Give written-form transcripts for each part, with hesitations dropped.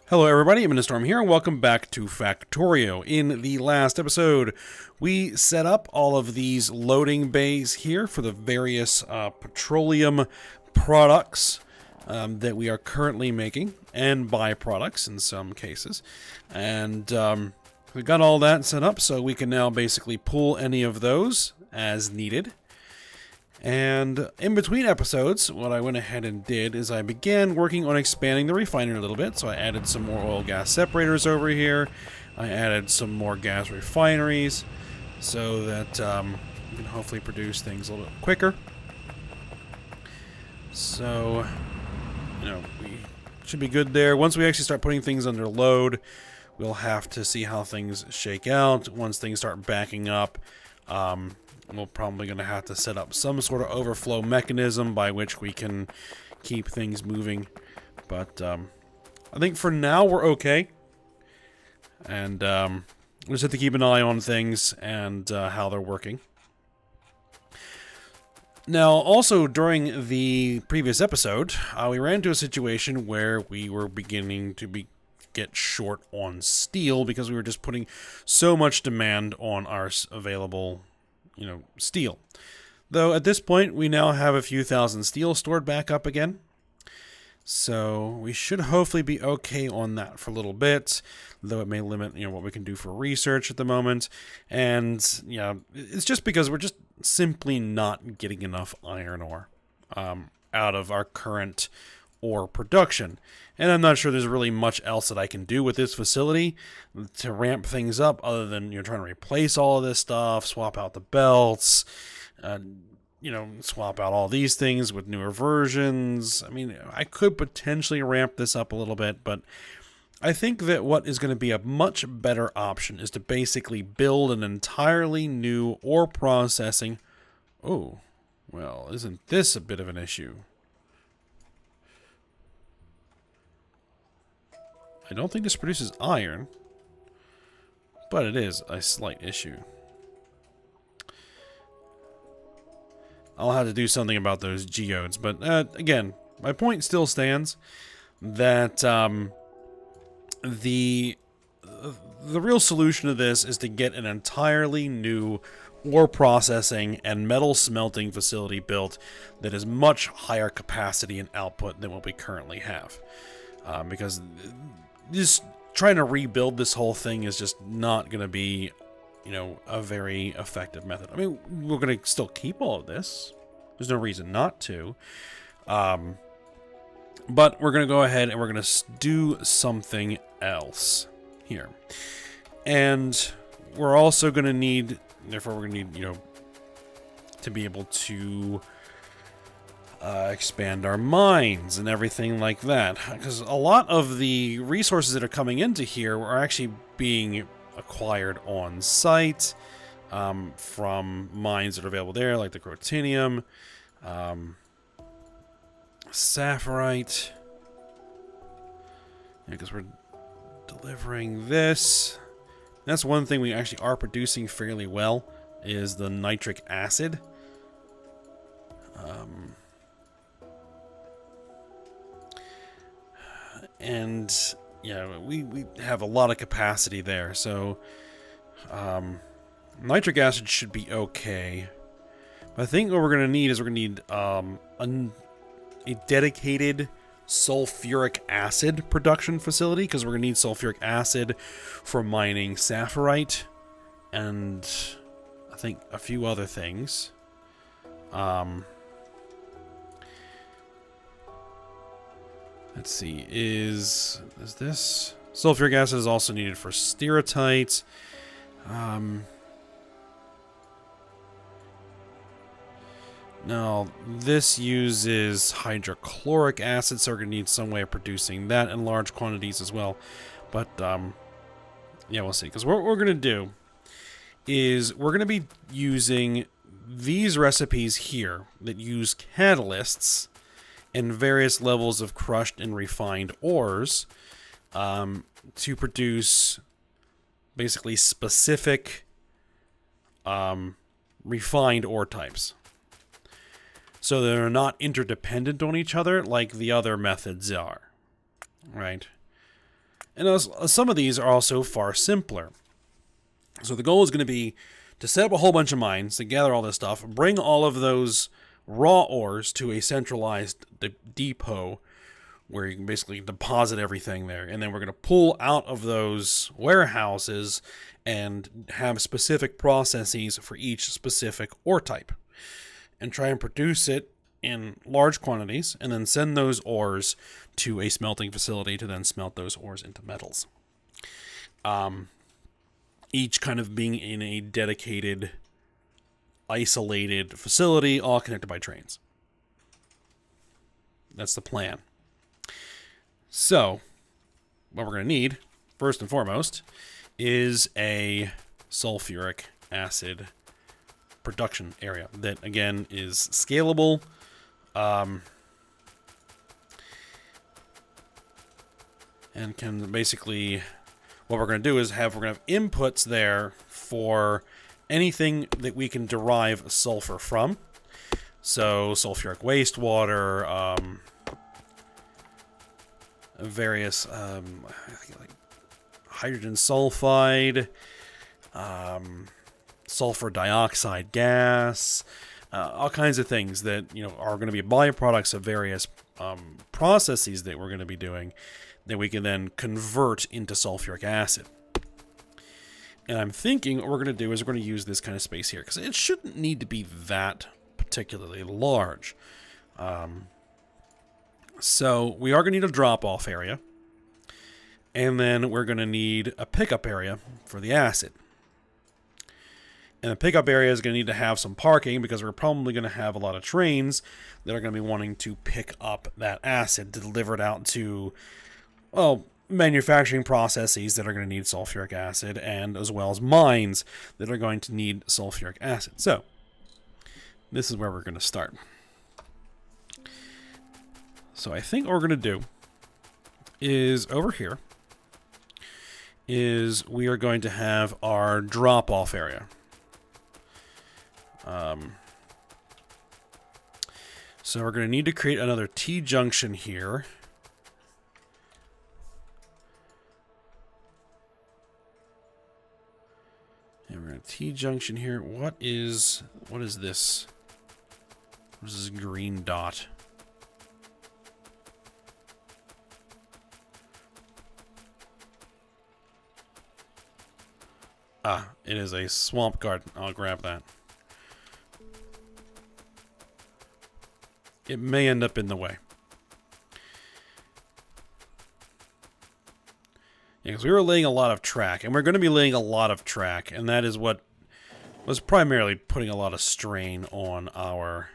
Hello everybody, I'm Storm here, and welcome back to Factorio. In the last episode, we set up all of these loading bays here for the various petroleum products that we are currently making, and byproducts in some cases. And we got all that set up, so we can now basically pull any of those as needed. And in between episodes, what I went ahead and did is I began working on expanding the refinery a little bit. So I added some more oil gas separators over here. I added some more gas refineries so that we can hopefully produce things a little bit quicker. So, we should be good there. Once we actually start putting things under load, we'll have to see how things shake out. Once things start backing up, we're probably going to have to set up some sort of overflow mechanism by which we can keep things moving. But I think for now we're okay. And we just have to keep an eye on things and how they're working. Now, also during the previous episode, we ran into a situation where we were beginning to get short on steel because we were just putting so much demand on our available steel. Though at this point, we now have a few thousand steel stored back up again. So we should hopefully be okay on that for a little bit, though it may limit, what we can do for research at the moment. And, it's just because we're just simply not getting enough iron ore out of our current ore production. And I'm not sure there's really much else that I can do with this facility to ramp things up other than trying to replace all of this stuff, swap out the belts, swap out all these things with newer versions. I mean, I could potentially ramp this up a little bit, but I think that what is going to be a much better option is to basically build an entirely new ore processing. Oh, well, isn't this a bit of an issue? I don't think this produces iron, but it is a slight issue. I'll have to do something about those geodes, but again, my point still stands that the real solution to this is to get an entirely new ore processing and metal smelting facility built that is much higher capacity and output than what we currently have, because just trying to rebuild this whole thing is just not going to be, a very effective method. I mean, we're going to still keep all of this. There's no reason not to. But we're going to go ahead and we're going to do something else here. And we're also going to need, therefore we're going to need, to be able to expand our mines and everything like that, because a lot of the resources that are coming into here are actually being acquired on site from mines that are available there, like the Crotinium, Saphirite, because we're delivering this. That's one thing we actually are producing fairly well, is the nitric acid. And yeah, we have a lot of capacity there, so nitric acid should be okay. But I think what we're going to need is we're going to need a dedicated sulfuric acid production facility, because we're going to need sulfuric acid for mining saphirite and I think a few other things. Let's see, is this? Sulfuric acid is also needed for steatite. Now, this uses hydrochloric acid, so we're going to need some way of producing that in large quantities as well. But, yeah, we'll see. Because what we're going to do is we're going to be using these recipes here that use catalysts and various levels of crushed and refined ores to produce basically specific refined ore types. So they're not interdependent on each other like the other methods are, right? And some of these are also far simpler. So the goal is going to be to set up a whole bunch of mines, to gather all this stuff, bring all of those raw ores to a centralized depot where you can basically deposit everything there. And then we're going to pull out of those warehouses and have specific processes for each specific ore type. And try and produce it in large quantities, and then send those ores to a smelting facility to then smelt those ores into metals. Each kind of being in a dedicated, isolated facility, all connected by trains. That's the plan. So, what we're going to need, first and foremost, is a sulfuric acid production area that, again, is scalable. And can basically, what we're going to do is we're going to have inputs there for anything that we can derive sulfur from. So sulfuric wastewater, various I think like hydrogen sulfide, sulfur dioxide gas, all kinds of things that are going to be byproducts of various processes that we're going to be doing that we can then convert into sulfuric acid. And I'm thinking what we're going to do is we're going to use this kind of space here because it shouldn't need to be that particularly large. So we are going to need a drop-off area, and then we're going to need a pickup area for the acid. And the pickup area is going to need to have some parking because we're probably going to have a lot of trains that are going to be wanting to pick up that acid to deliver it out to, well, manufacturing processes that are going to need sulfuric acid, and as well as mines that are going to need sulfuric acid. So this is where we're going to start. So I think what we're going to do is over here is we are going to have our drop-off area. So we're going to need to create another T-junction here. And we're going to T-junction here. What is this? What is this green dot? Ah, it is a swamp garden. I'll grab that. It may end up in the way. Yeah, because we were laying a lot of track, and we're going to be laying a lot of track, and that is what was primarily putting a lot of strain on our...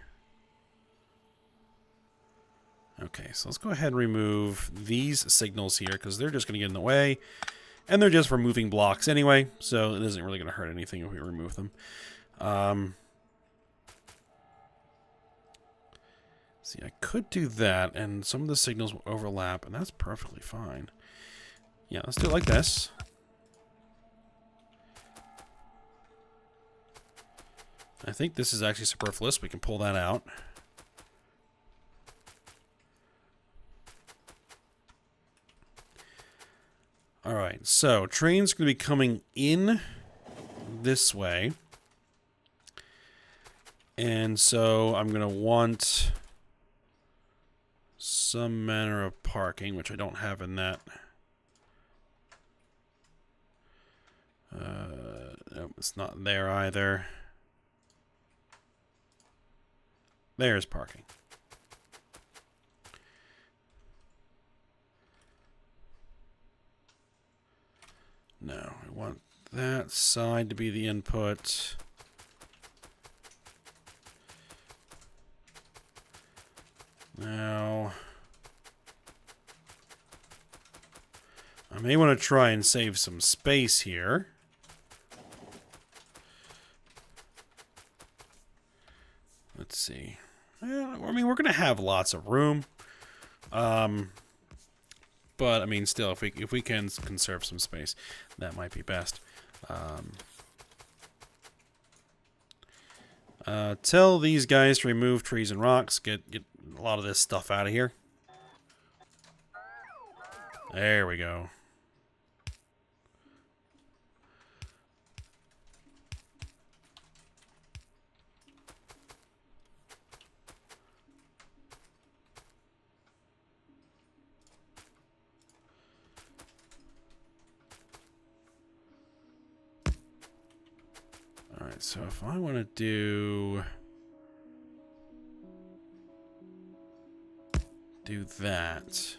Okay, so let's go ahead and remove these signals here, because they're just going to get in the way, and they're just for moving blocks anyway, so it isn't really going to hurt anything if we remove them. See, I could do that, and some of the signals will overlap, and that's perfectly fine. Yeah, let's do it like this. I think this is actually superfluous. We can pull that out. Alright, so train's going to be coming in this way. And so I'm going to want some manner of parking, which I don't have in that. Nope, it's not there either. There's parking. No, I want that side to be the input. Now, I may want to try and save some space here. Let's see. Well, I mean, we're going to have lots of room. But, I mean, still, if we can conserve some space, that might be best. Tell these guys to remove trees and rocks. Get a lot of this stuff out of here. There we go. so if I want to do that,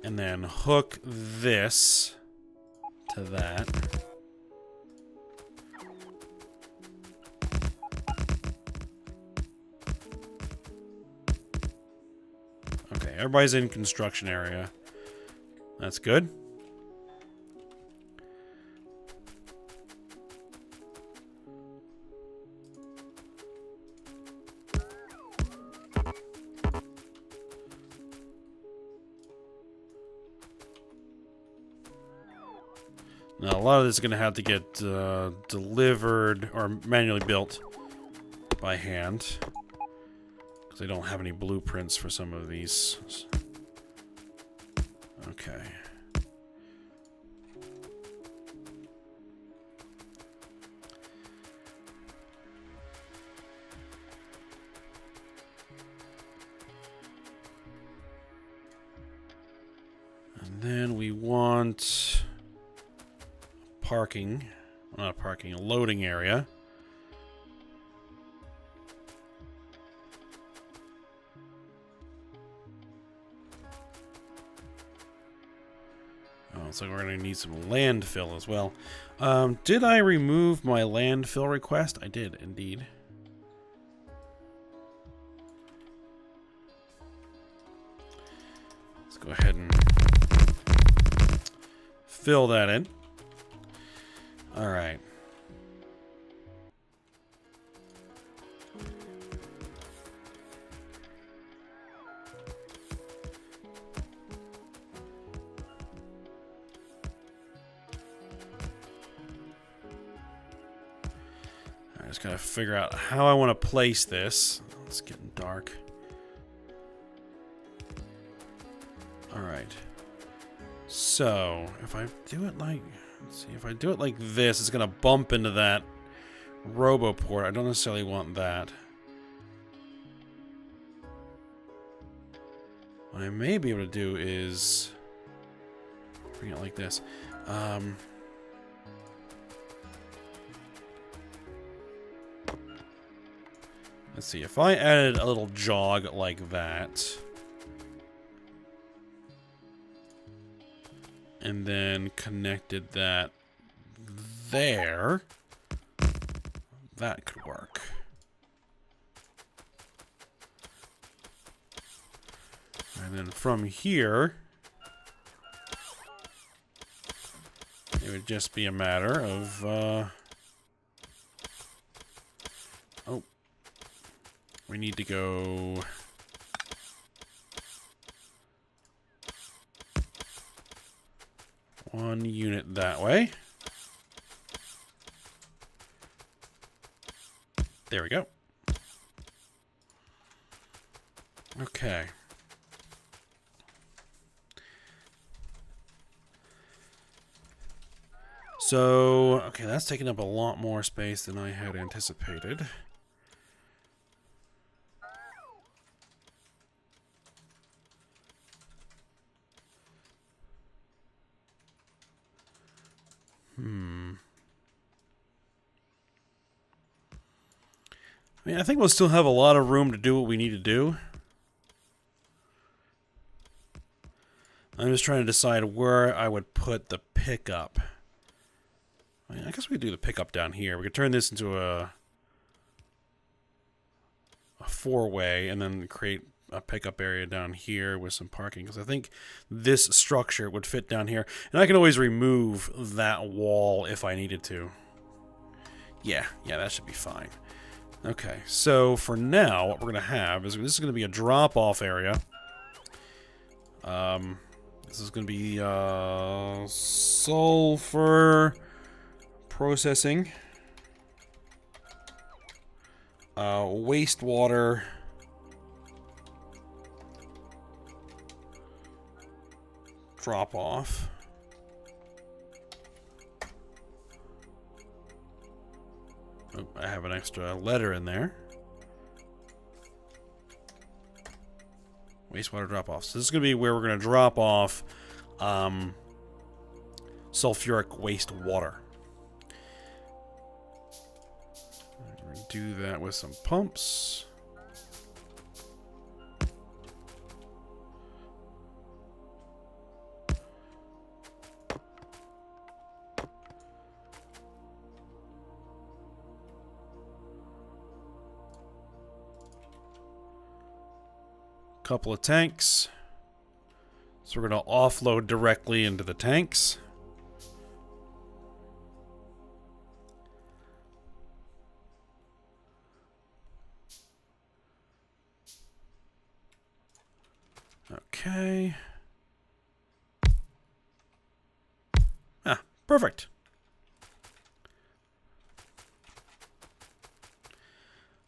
and then hook this to that. Okay, everybody's in construction area. That's good. Now, a lot of this is going to have to get delivered or manually built by hand, because I don't have any blueprints for some of these. Okay. And then we want parking, well, not parking, a loading area. Oh, so we're going to need some landfill as well. Did I remove my landfill request? I did, indeed. Let's go ahead and fill that in. All right. I just gotta figure out how I want to place this. It's getting dark. All right. So if I do it like, let's see, if I do it like this, it's gonna bump into that RoboPort. I don't necessarily want that. What I may be able to do is bring it like this. Let's see, if I added a little jog like that, and then connected that there, that could work. And then from here, it would just be a matter of, oh, we need to go one unit that way. There we go. Okay. So, okay, that's taking up a lot more space than I had anticipated. I mean, I think we'll still have a lot of room to do what we need to do. I'm just trying to decide where I would put the pickup. I mean, I guess we could do the pickup down here. We could turn this into a four-way and then create a pickup area down here with some parking, because I think this structure would fit down here. And I can always remove that wall if I needed to. Yeah, that should be fine. Okay, so for now, what we're going to have is this is going to be a drop-off area. This is going to be sulfur processing, wastewater, drop-off. Oh, I have an extra letter in there. Wastewater drop-off. So this is going to be where we're going to drop off sulfuric waste water. do that with some pumps. Couple of tanks. So we're going to offload directly into the tanks. Okay. Ah, perfect.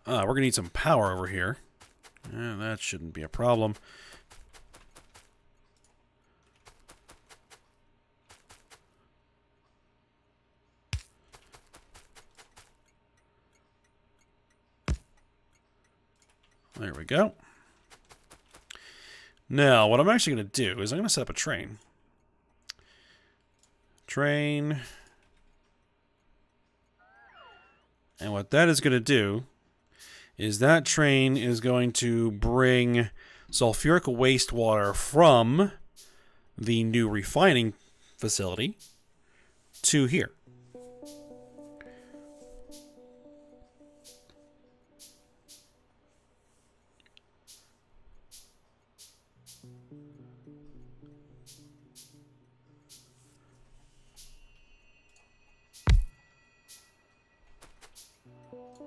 We're going to need some power over here. That shouldn't be a problem. There we go. Now, what I'm actually going to do is I'm going to set up a train. Train. And what that is going to do is that train is going to bring sulfuric wastewater from the new refining facility to here.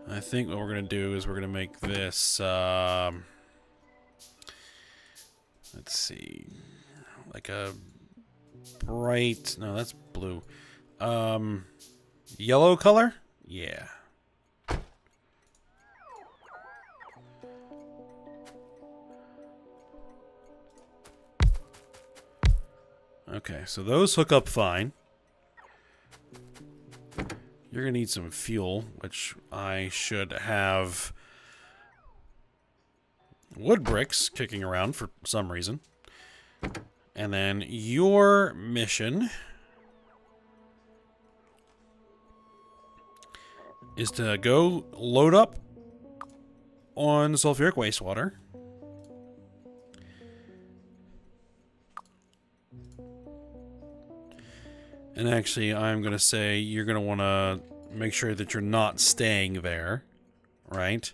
I think what we're going to do is we're going to make this, let's see, like a bright, no, that's blue, yellow color? Yeah. Okay, so those hook up fine. You're going to need some fuel, which I should have wood bricks kicking around for some reason. And then your mission is to go load up on sulfuric wastewater. And actually, I'm going to say you're going to want to make sure that you're not staying there, right?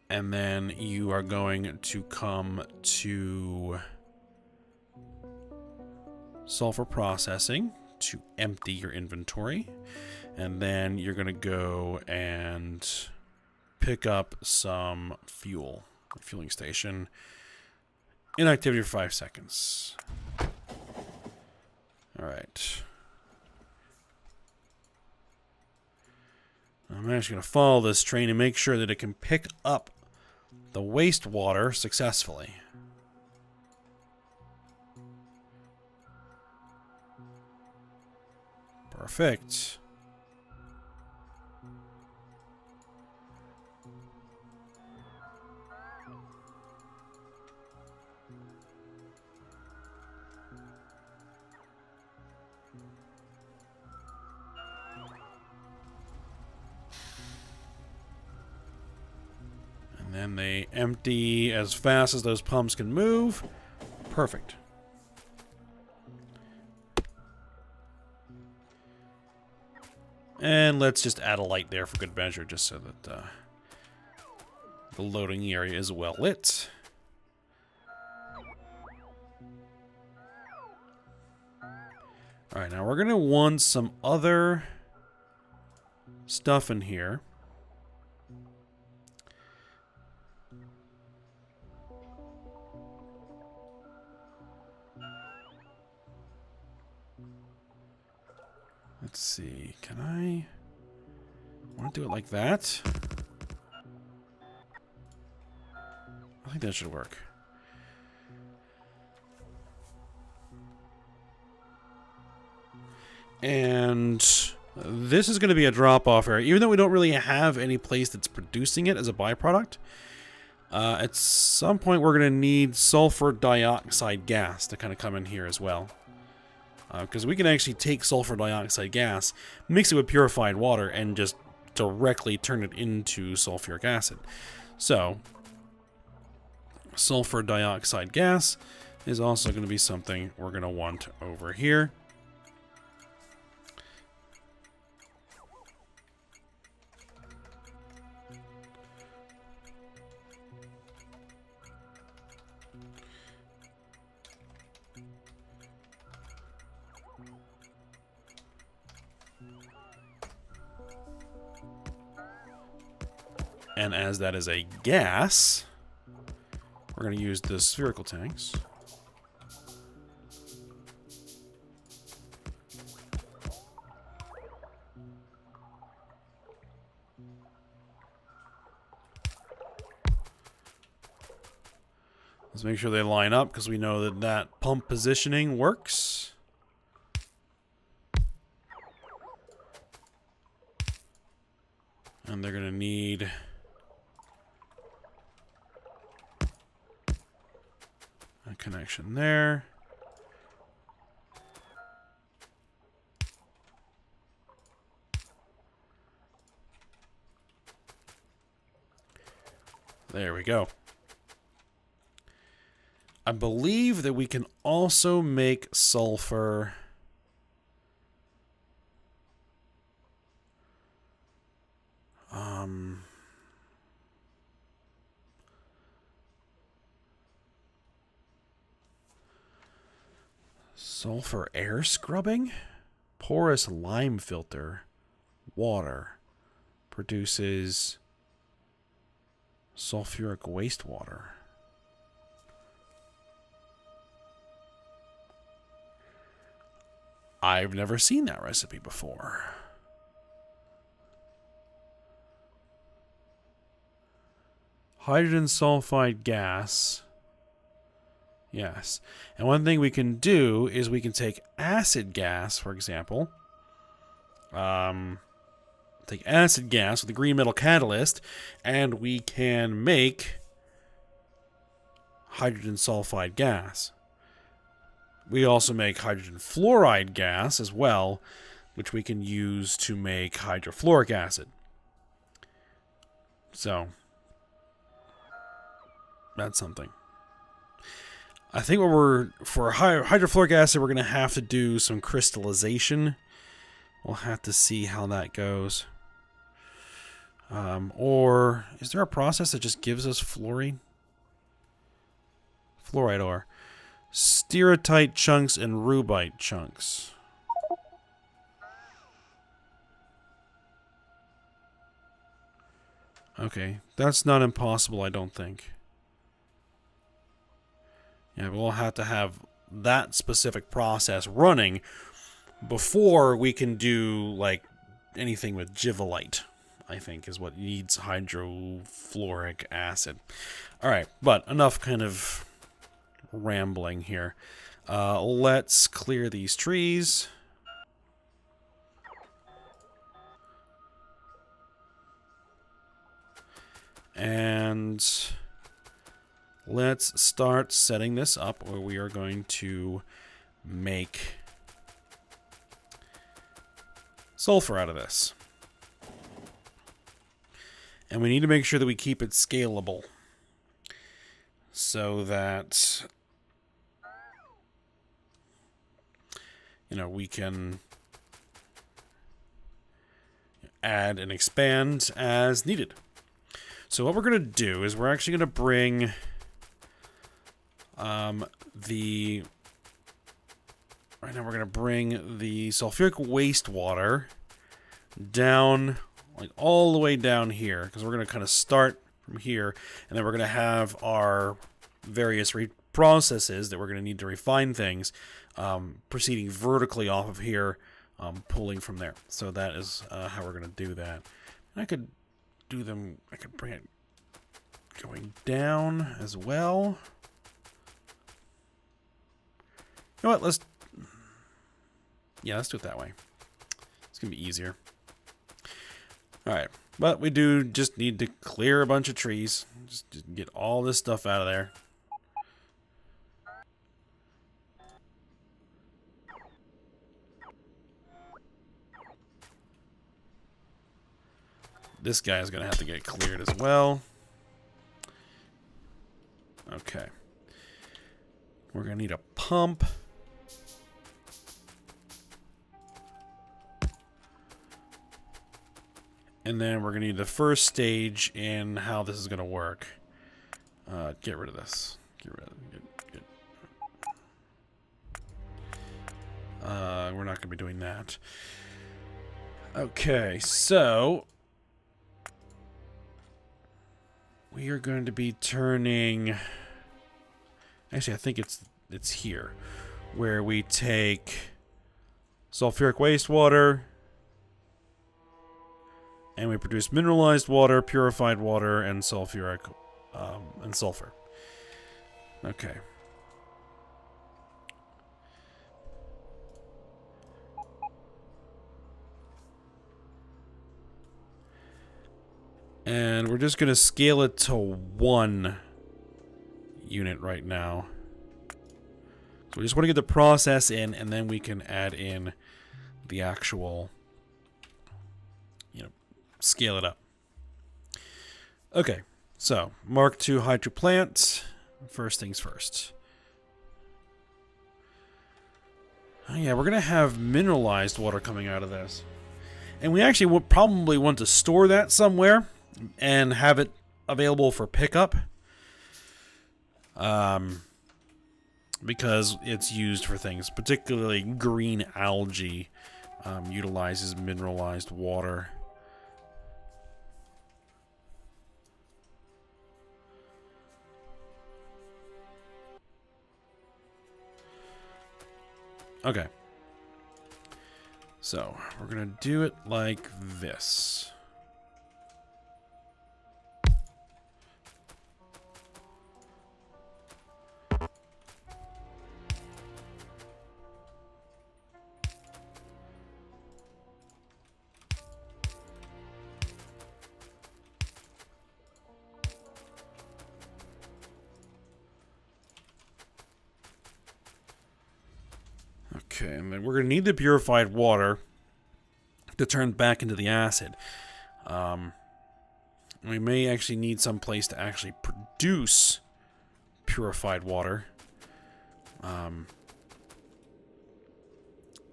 And then you are going to come to sulfur processing to empty your inventory. And then you're going to go and pick up some fuel. Fueling station. Inactivity for 5 seconds. Alright. I'm actually going to follow this train and make sure that it can pick up the wastewater successfully. Perfect. And then they empty as fast as those pumps can move. Perfect. And let's just add a light there for good measure, just so that the loading area is well lit. Alright, now we're going to want some other stuff in here. Let's see, can I want to do it like that? I think that should work. And this is going to be a drop-off area, even though we don't really have any place that's producing it as a byproduct. At some point, we're going to need sulfur dioxide gas to kind of come in here as well. Because we can actually take sulfur dioxide gas, mix it with purified water, and just directly turn it into sulfuric acid. So, sulfur dioxide gas is also going to be something we're going to want over here. And as that is a gas, we're going to use the spherical tanks. Let's make sure they line up because we know that that pump positioning works. And they're going to need a connection there. There we go. I believe that we can also make sulfur sulfur air scrubbing? Porous lime filter. Water. Produces sulfuric wastewater. I've never seen that recipe before. Hydrogen sulfide gas. Yes. And one thing we can do is we can take acid gas, for example. Take acid gas with a green metal catalyst, and we can make hydrogen sulfide gas. We also make hydrogen fluoride gas as well, which we can use to make hydrofluoric acid. So, that's something. I think for hydrofluoric acid, we're going to have to do some crystallization. We'll have to see how that goes. Or, is there a process that just gives us fluorine? Fluoride ore. Steatite chunks and rubite chunks. Okay, that's not impossible, I don't think. Yeah, we'll have to have that specific process running before we can do, like, anything with givelite, I think, is what needs hydrofluoric acid. Alright, but enough kind of rambling here. Let's clear these trees. And let's start setting this up where we are going to make sulfur out of this. And we need to make sure that we keep it scalable so that, you know, we can add and expand as needed. So what we're going to do is we're actually going to bring right now we're going to bring the sulfuric wastewater down, like all the way down here, because we're going to kind of start from here, and then we're going to have our various processes that we're going to need to refine things, proceeding vertically off of here, pulling from there. So that is how we're going to do that. And I could do them, I could bring it going down as well. You know what, let's do it that way. It's going to be easier. Alright, but we do just need to clear a bunch of trees. Just get all this stuff out of there. This guy's going to have to get cleared as well. Okay. We're going to need a pump. And then we're going to need the first stage in how this is going to work. Get rid of this. Get rid of it. We're not going to be doing that. Okay, so we are going to be turning. Actually, I think it's here where we take sulfuric wastewater and we produce mineralized water, purified water, and sulfuric and sulfur. Okay. And we're just going to scale it to 1 unit right now. So we just want to get the process in, and then we can add in the actual, scale it up. Okay, so Mark II hydro plant. First things first. Oh yeah, we're going to have mineralized water coming out of this. And we actually would probably want to store that somewhere and have it available for pickup. Because it's used for things, particularly green algae utilizes mineralized water. Okay. So, we're going to do it like this. Okay, and then we're going to need the purified water to turn back into the acid. We may actually need some place to actually produce purified water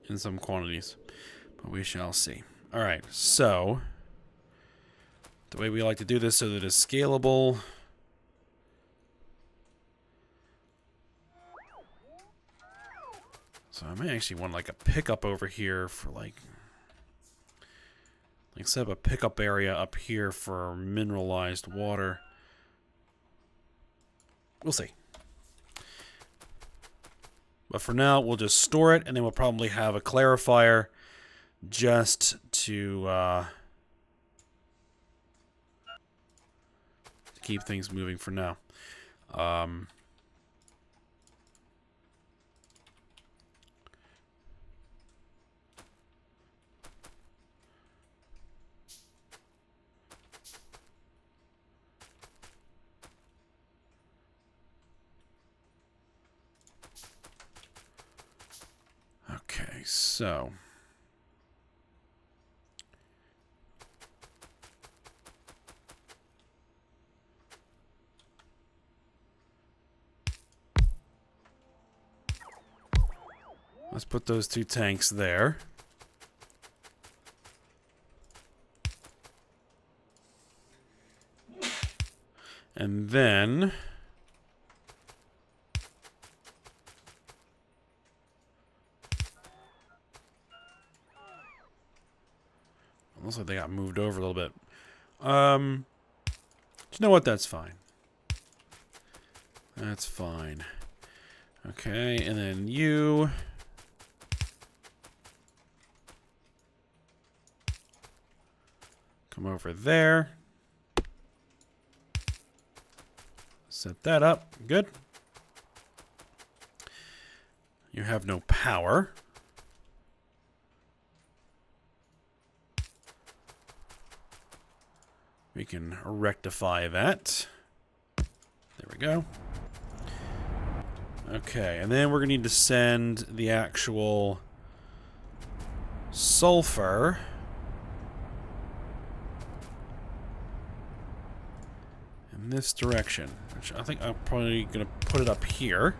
in some quantities, but we shall see. Alright, so the way we like to do this so that it's scalable. So I may actually want like a pickup over here for like set up a pickup area up here for mineralized water. We'll see. But for now, we'll just store it, and then we'll probably have a clarifier just to keep things moving for now. Okay, so let's put those 2 tanks there. And then looks like they got moved over a little bit. You know what? That's fine. That's fine. Okay, and then you. Come over there. Set that up. Good. You have no power. We can rectify that. There we go. Okay, and then we're going to need to send the actual sulfur this direction, which I think I'm probably going to put it up here.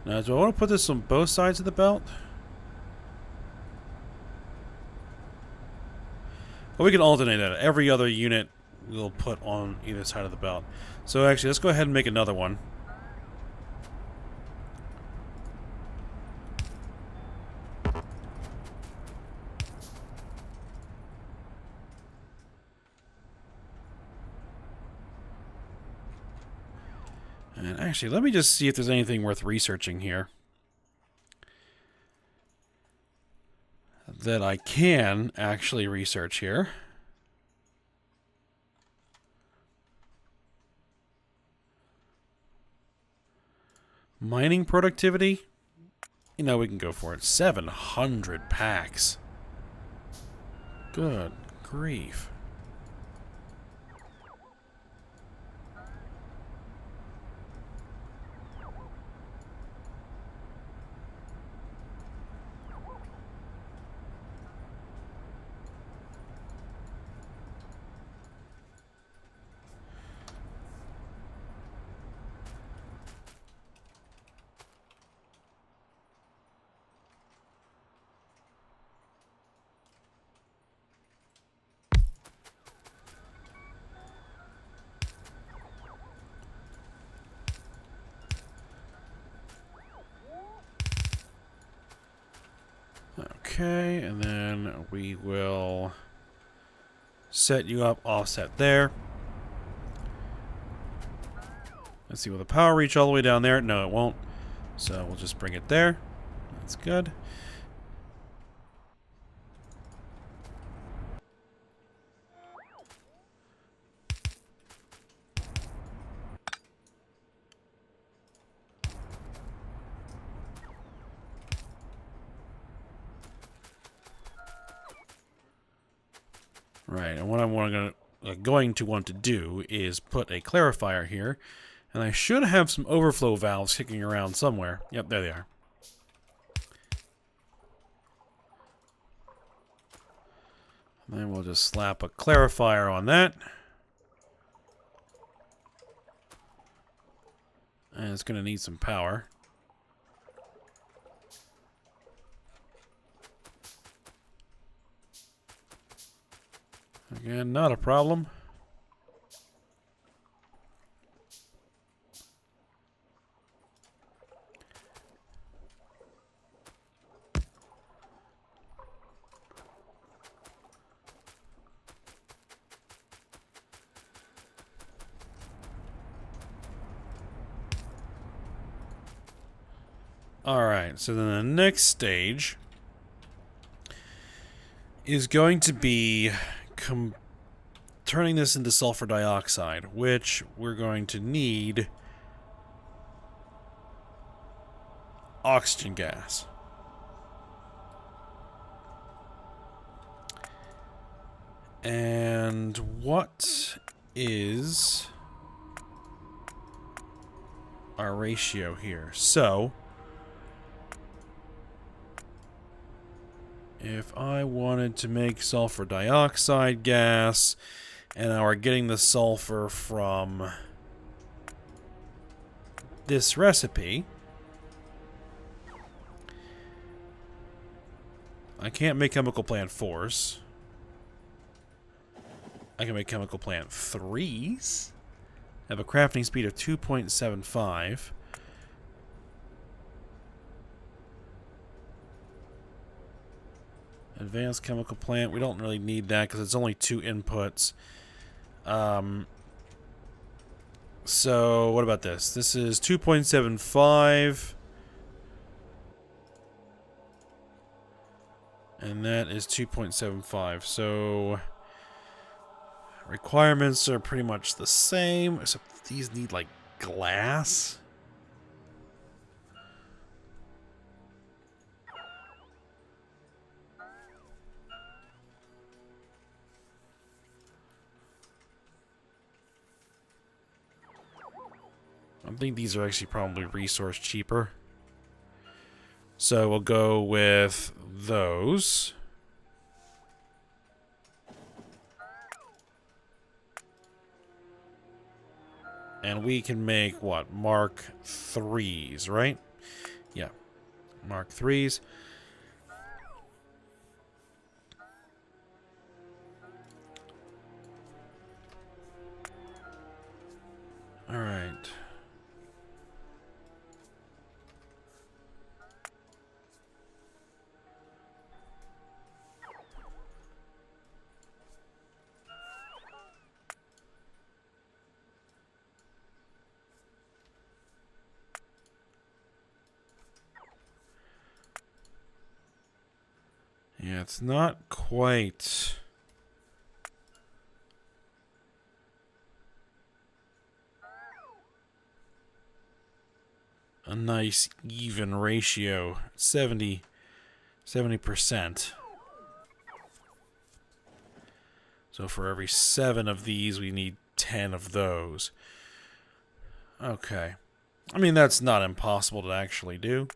Now, do I want to put this on both sides of the belt? Well, we can alternate that. Every other unit we'll put on either side of the belt. So actually, let's go ahead and make another one. And actually, let me just see if there's anything worth researching here that I can actually research here. Mining productivity? You know, we can go for it. 700 packs. Good grief. Okay, and then we will set you up offset there. Let's see, will the power reach all the way down there? No, it won't. So we'll just bring it there. That's good. Right, and what I'm going to want to do is put a clarifier here, and I should have some overflow valves kicking around somewhere. Yep, there they are. And then we'll just slap a clarifier on that. And it's going to need some power. Again, not a problem. Alright, so then the next stage is going to be turning this into sulfur dioxide, which we're going to need oxygen gas. And what is our ratio here? So, if I wanted to make sulfur dioxide gas, and now we're getting the sulfur from this recipe, I can't make chemical plant 4s. I can make chemical plant 3s. Have a crafting speed of 2.75. Advanced chemical plant. We don't really need that because it's only 2 inputs. So what about this? This is 2.75. And that is 2.75. So requirements are pretty much the same, except these need like glass. I think these are actually probably resource cheaper. So we'll go with those. And we can make, what, Mark 3s, right? Yeah, Mark 3s. All right. Yeah, it's not quite a nice even ratio. 70%. So for every 7 of these, we need 10 of those. Okay. I mean, that's not impossible to actually do.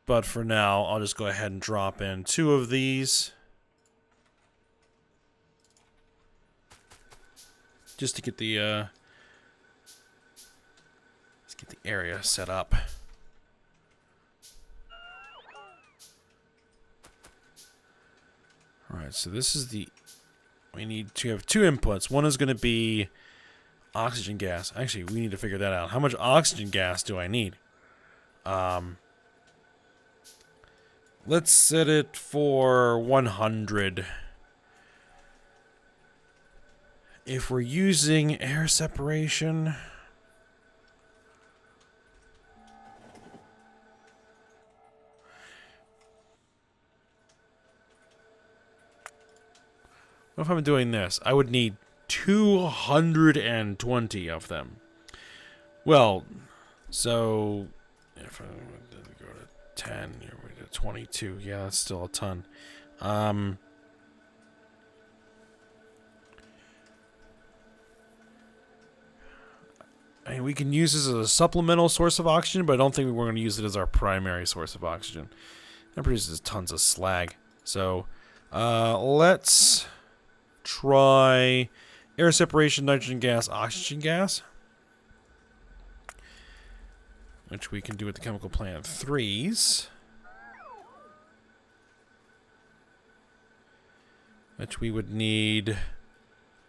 But for now, I'll just go ahead and drop in 2 of these. Just to get the, let's get the area set up. Alright, so this is the... We need to have 2 inputs. One is going to be oxygen gas. Actually, we need to figure that out. How much oxygen gas do I need? Let's set it for 100. If we're using air separation... What if I'm doing this? I would need 220 of them. Well, so if I go to 10, here we go to 22. Yeah, that's still a ton. I mean, we can use this as a supplemental source of oxygen, but I don't think we're going to use it as our primary source of oxygen. That produces tons of slag. So, let's try air separation, nitrogen gas, oxygen gas, which we can do with the chemical plant 3s, which we would need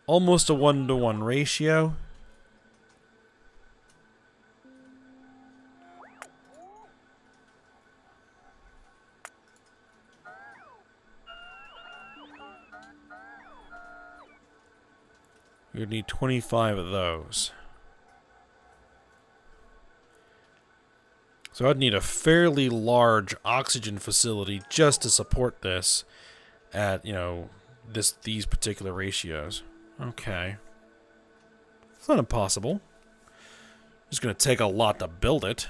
almost a 1-to-1 ratio. We would need 25 of those. So I'd need a fairly large oxygen facility just to support this at, you know, these particular ratios. Okay. It's not impossible. It's going to take a lot to build it.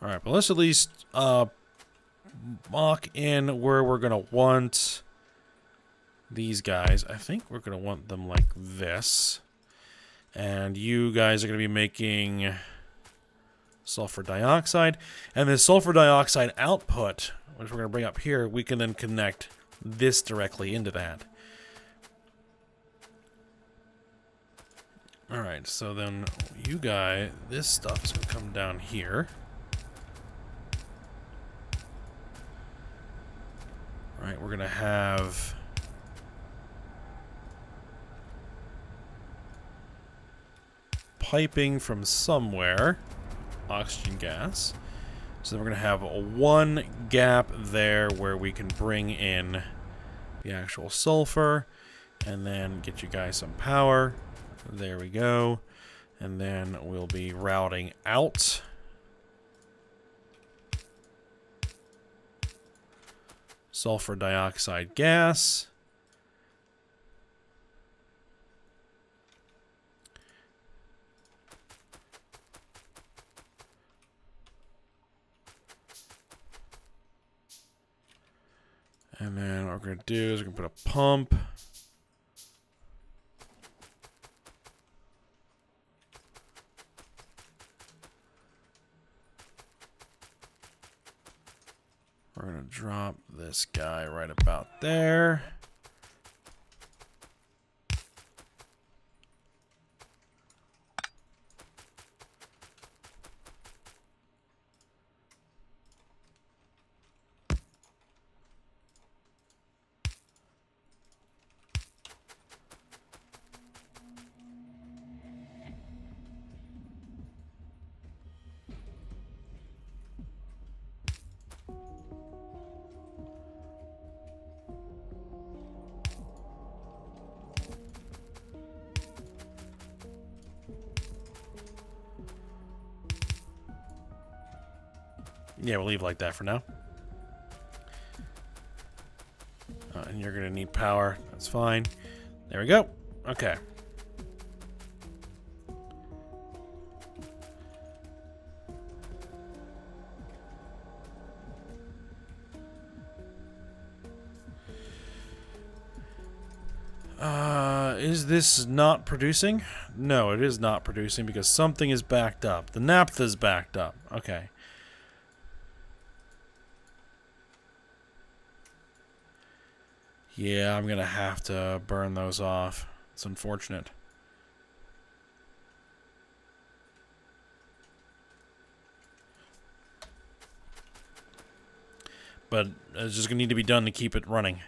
Alright, but let's at least mock in where we're going to want these guys. I think we're going to want them like this. And you guys are going to be making sulfur dioxide. And the sulfur dioxide output, which we're going to bring up here, we can then connect this directly into that. Alright, so then you guys, this stuff is going to come down here. Alright, we're going to have piping from somewhere, oxygen gas. So then we're going to have one gap there where we can bring in the actual sulfur and then get you guys some power. There we go. And then we'll be routing out sulfur dioxide gas What we're going to do is we're going to put a pump. We're going to drop this guy right about there. Yeah, we'll leave it like that for now. And you're going to need power. That's fine. There we go. Okay. Is this not producing? No, it is not producing because something is backed up. The naphtha is backed up. Okay. Yeah, I'm gonna have to burn those off. It's unfortunate. But it's just gonna need to be done to keep it running.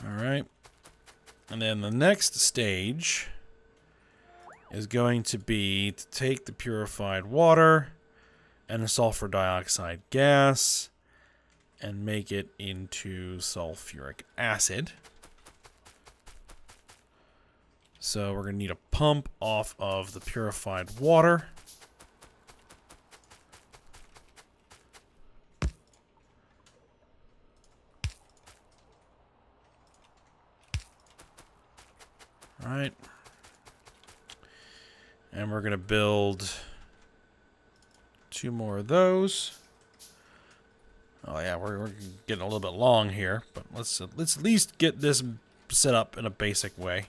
Alright. And then the next stage is going to be to take the purified water and the sulfur dioxide gas and make it into sulfuric acid. So we're going to need a pump off of the purified water. All right. And we're going to build 2 more of those. Oh yeah, we're getting a little bit long here, but let's at least get this set up in a basic way.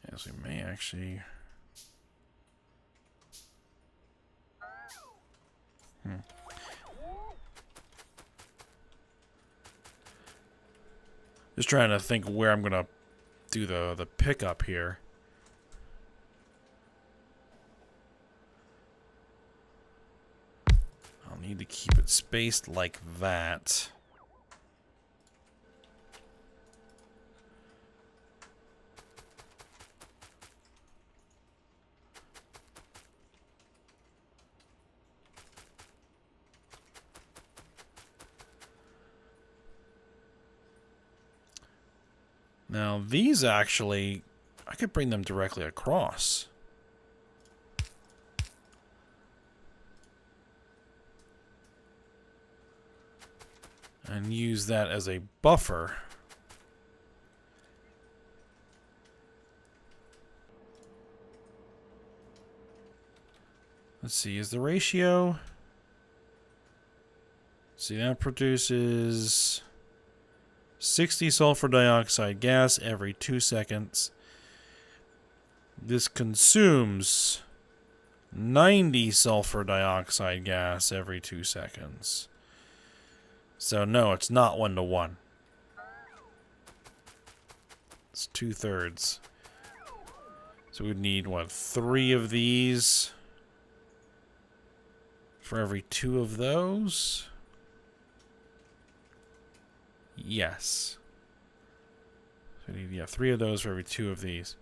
Yes, we may actually. Just trying to think where I'm gonna do the pickup here. I'll need to keep it spaced like that. Now, these actually, I could bring them directly across. And use that as a buffer. Let's see, is the ratio? See, that produces 60 sulfur dioxide gas every 2 seconds. This consumes 90 sulfur dioxide gas every 2 seconds. So no, it's not 1-to-1. It's 2/3. So we'd need, what, 3 of these for every 2 of those? Yes. So we need, yeah, 3 of those for every 2 of these.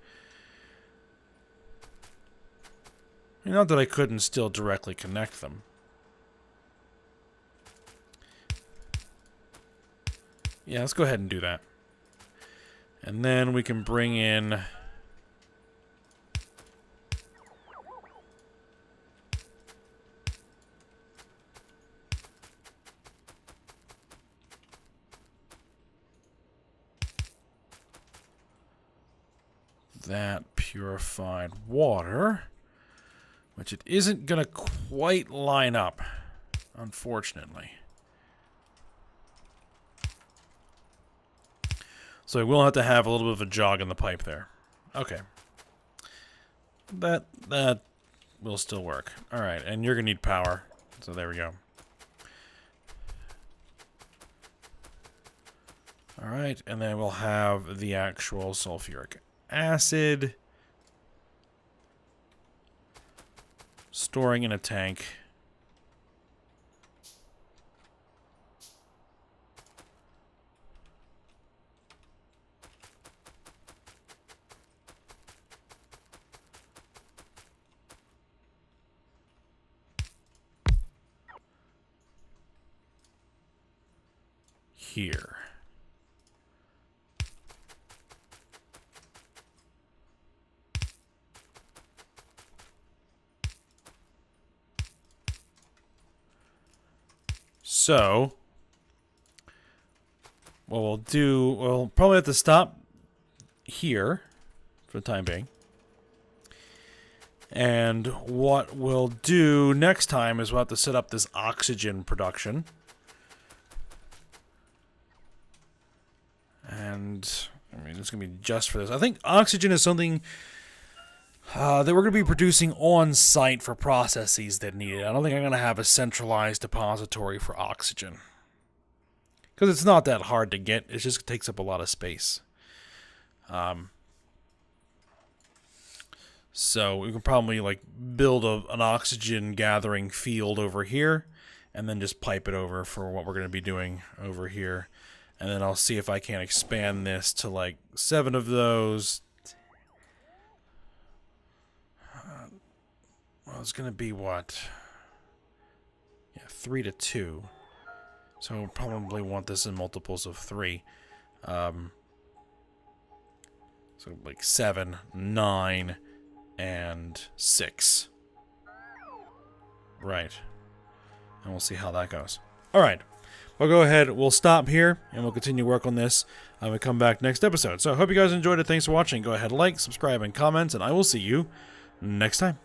Not that I couldn't still directly connect them. Yeah, let's go ahead and do that. And then we can bring in that purified water, which it isn't going to quite line up, unfortunately. So we will have to have a little bit of a jog in the pipe there. Okay. That will still work. Alright, and you're going to need power. So there we go. Alright, and then we'll have the actual sulfuric acid storing in a tank. Here. So, what we'll do, we'll probably have to stop here for the time being. And what we'll do next time is we'll have to set up this oxygen production. And, I mean, it's going to be just for this. I think oxygen is something that we're going to be producing on-site for processes that need it. I don't think I'm going to have a centralized depository for oxygen. Because it's not that hard to get. It just takes up a lot of space. So we can probably, like, build an oxygen gathering field over here. And then just pipe it over for what we're going to be doing over here. And then I'll see if I can expand this to like 7 of those. Well, it's going to be what? Yeah, 3 to 2. So we'll probably want this in multiples of 3. So like 7, 9, and 6. Right. And we'll see how that goes. Alright. We'll go ahead, we'll stop here, and we'll continue work on this when we come back next episode. So I hope you guys enjoyed it. Thanks for watching. Go ahead, like, subscribe, and comment, and I will see you next time.